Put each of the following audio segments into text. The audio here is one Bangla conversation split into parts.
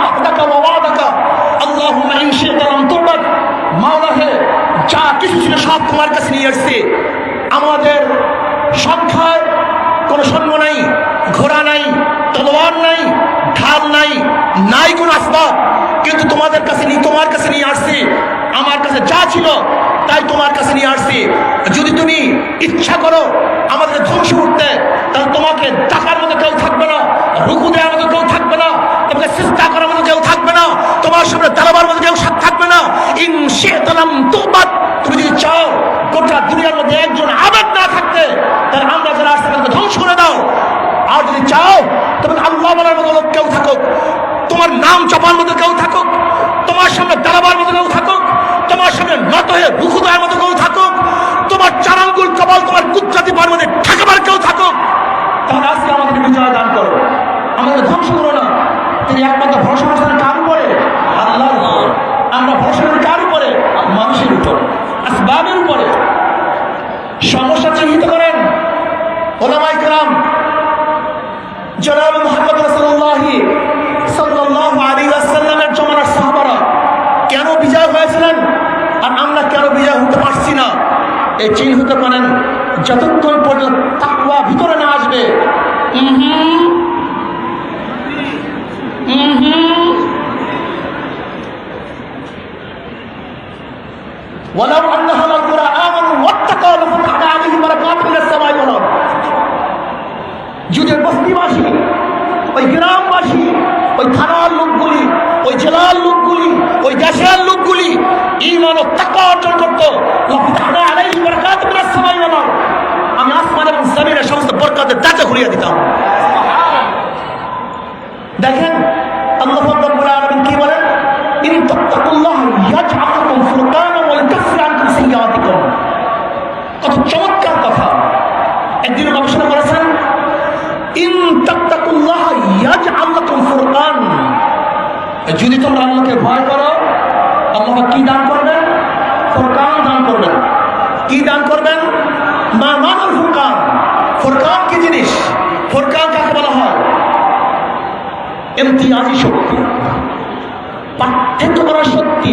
আহদাকা ওয়া ওয়াদাকা আল্লাহুম্মা ইন শি'তা লাম তু'বাদ। মাওলা হে, যা কিছু ছিল সব তোমার কাছে নিয়ে আসছে। আমাদের সংখ্যায় কোনো সৈন্য নাই, ঘোড়া নাই, তলোয়ার নাই, ঢাল নাই, নাই কোনো আসবাব, কিন্তু তোমার কাছে নিয়ে আসছি। আমার কাছে যা ছিল তাই তোমার কাছে নিয়ে আসছি। যদি তুমি ইচ্ছা করো আমাদের ধ্বংস করতে, তাহলে তোমাকে ডাকার মতো কেউ থাকবে না, রুকু দেওয়ার মতো কেউ থাকবে না, তোমাকে চেষ্টা করার মতো কেউ থাকবে না, তোমার সামনে দাঁড়াবার মতো কেউ থাকবে না। ইন শি'তা লাম তু'বাদ। তুমি যদি চাও গোটা দুনিয়ার মধ্যে একজন আবেদ না থাকতে, তাহলে আমরা যারা আসতে তাদেরকে ধ্বংস করে দাও। আর যদি চাও তোমাকে আল্লাহ বলার মতো লোক কেউ থাকুক, তোমার নাম জপার মতো কেউ থাকুক, তোমার সামনে দাঁড়াবার মতো কেউ থাকুক, তোমার সামনে নত হয়ে রুকু দেওয়ার মতো কেউ থাকুক, তোমার চার আঙ্গুল কপাল তোমার কুদরতি পায়ের মধ্যে ঠেকাবার কেউ থাকুক, তাহলে আজকে আমাদেরকে বিজয় দান করো, আমাদের ধ্বংস করো না। তিনি একমাত্র ভরসা করেন কার উপরে? আল্লাহর উপরে। আমরা ভরসা করি কার উপরে? মানুষের উপর, আসবাবের উপরে। সমস্যা চিহ্নিত করেন উলামায়ে কেরাম। জনাব মুহাম্মদ রাসূলুল্লাহ সাল্লাল্লাহু আলাইহি ওয়াসাল্লামের জমানার সাহাবারা কেন বিজয় হয়েছিলেন আর আমরা কেন বিজয় হতে পারছি না? এই চিহ্নিত করেন যতক্ষণ পর্যন্ত তাকওয়া ভিতরে না আসবে। ওয়ালাউ আন্না আহলাল কুরআ আমানু ওয়াত্তাকাউ লাফাতাহনা আলাইহিম বারাকাতিন মিনাস সামাই ওয়াল আরদ। যদি বস্তিবাসী, ওই গ্রামবাসী, ওই থানার লোকগুলি, ওই জেলার লোকগুলি, ওই দেশের লোকগুলি ঈমান ও তাকওয়া অর্জন করত, লাফাতাহনা আলাইহিম বারাকাতিন মিনাস সামাই ওয়াল আরদ, আমি আসমান এবং জমিনের সমস্ত বরকতের দরজা খুলিয়ে দিতাম। দেখেন আল্লাহ রাব্বুল আলামিন কি বলেন? ইন তাত্তাকুল্লাহ ইয়াজআল লাকুম ফুরকানা ওয়া ইউকাফির আনকুম সাইয়্যাতিকুম। কত চমৎকার কথা! একদিন গবেষণা করেছেন, ইন তাত্তাকুল্লাহ ইয়াজআল লাকুম ফুরকান। যদি তোমরা আল্লাহকে ভয় করো, আল্লাহ কি দান করবেন? ফুরকান দান করবেন। কি দান করবেন? মা মানাল ফুরকান। ফুরকান কি জিনিস? ফুরকান কাকে বলা হয়? ইমতিয়াজি শক্তি, পার্থক্য করার শক্তি।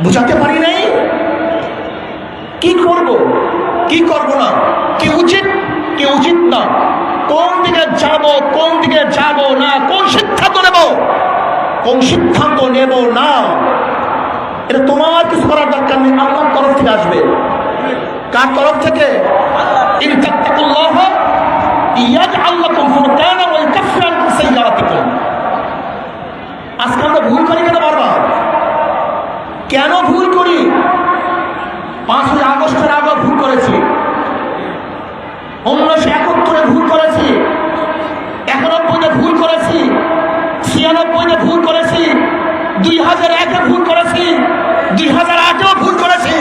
বুঝাতে পারি নাই কি করব, কি করব না, কি উচিত, কি উচিত না, কোন দিকে যাব, কোন দিকে যাব না, কোন সিদ্ধান্ত নেব, কোন সিদ্ধান্ত নেব না, এটা তোমার কিছু করার দরকার নেই, আল্লাহর তরফ থেকে আসবে। কার তরফ থেকে? ইন তাত্তাকুল্লাহ ইয়াজআল লাকুম ফুরকানা ওয়া ইউকাফির আনকুম সাইয়্যাতিকুম। আজকে আমরা ভুল করি কেন বারবার? কেন ভুল করি? 5ই আগস্টের আগে ভুল করেছি, 1971 ভুল করেছি, 91 ভুল করেছি, 96 ভুল করেছি, 2001 ভুল করেছি, 2008 ভুল করেছি।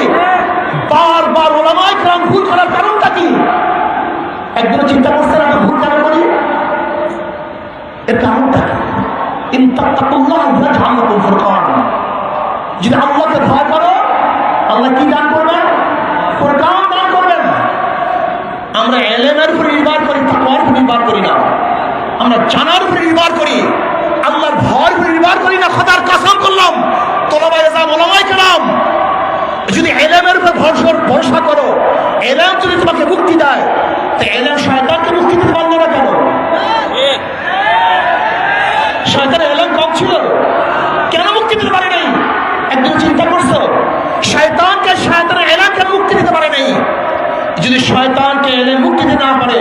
বারবার উলামায়ে কেরাম ভুল করার কারণটা কি? একদিন চিন্তা করছেন আমরা ভুল কেন করি? এর কারণটা কি? ইন তাত্তাকুল্লাহ ইয়াজআল লাকুম ফুরকান। যদি আল্লাহকে ভয় করো, আল্লাহ কি দান করবেন? ফুরকান দান করবেন। আমরা ইলমের উপর নির্ভর করি, তাকওয়ার উপর নির্ভর করি না। আমরা জানার উপর নির্ভর করি, আল্লাহর ভয়ের উপর নির্ভর করি না। খোদার কসম করলাম, তোলাবায়ে ইলম উলামায়ে কেরাম, যদি ইলমের উপর ভরসা করো, ইলম যদি তোমাকে মুক্তি দেয়, তো ইলম শয়তানকে মুক্তি দিতে পারলো না কেন? শয়তানের ইলম কম ছিল, কেন মুক্তি দিতে পারে নাই? একদিন চিন্তা করছো শয়তানকে, শয়তানের ইলমকে মুক্তি দিতে পারে নাই? যদি শয়তানকে ইলম মুক্তি দিতে না পারে,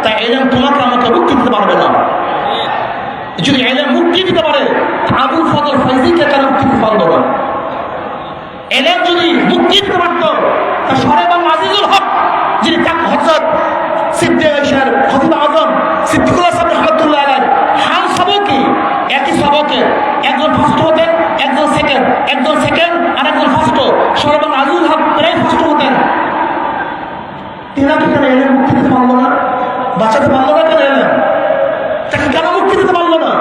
তা ইলম তোমাকে আমাকে মুক্তি দিতে পারবে না। যদি ইলম মুক্তি দিতে পারে, আবু ফজল ফাইজিকে কেন মুক্তি দিতে পারলো না? ইলম যদি মুক্তি দিতে পারতো, তা শরে বাংলা আজিজুল হক, যিনি হযরত সিদ্দিকের খতিব আজম সিদ্দিকুল হাসান রহমাতুল্লাহ আলাইহি হাল সবকে একই সবকে একজন ফার্স্ট হতেন, একজন সেকেন্ড, একজন সেকেন্ড আর একজন ফার্স্ট। শরে বাংলা আজিজুল হক প্রায় ফার্স্ট হতেন। তিনাকে কেন ইলম মুক্তি দিতে পারলো না? বাঁচাতে পারলো না কেন? ইলম তাকে কেন মুক্তি দিতে পারলো না?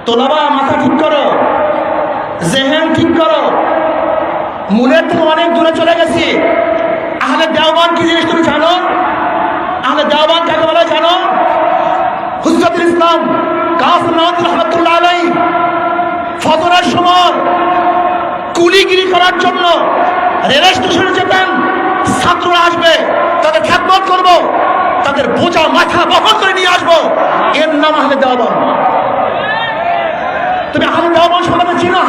তোলাবা মাথা ঠিক করো, জেহেন ঠিক করো। মূলের থেকে অনেক দূরে চলে গেছি। আহলে দেওবান কি জিনিস তুমি জানো? আহলে দেওবান কাকে বলে জানো? হুজ্জাতুল ইসলাম কাসিম নাওয়াতুল রহমাতুল্লাহ আলাইহি ফজরের সময় কুলিগিরি করার জন্য রেল স্টেশনে যেতেন। ছাত্ররা আসবে, তাদের খেদমত করব, তাদের বোঝা মাথা বহন করে নিয়ে আসবো। এর নাম আহলে দেওবন্দ। তুমি আহলে দেওবন্দ সমাজে চিনো?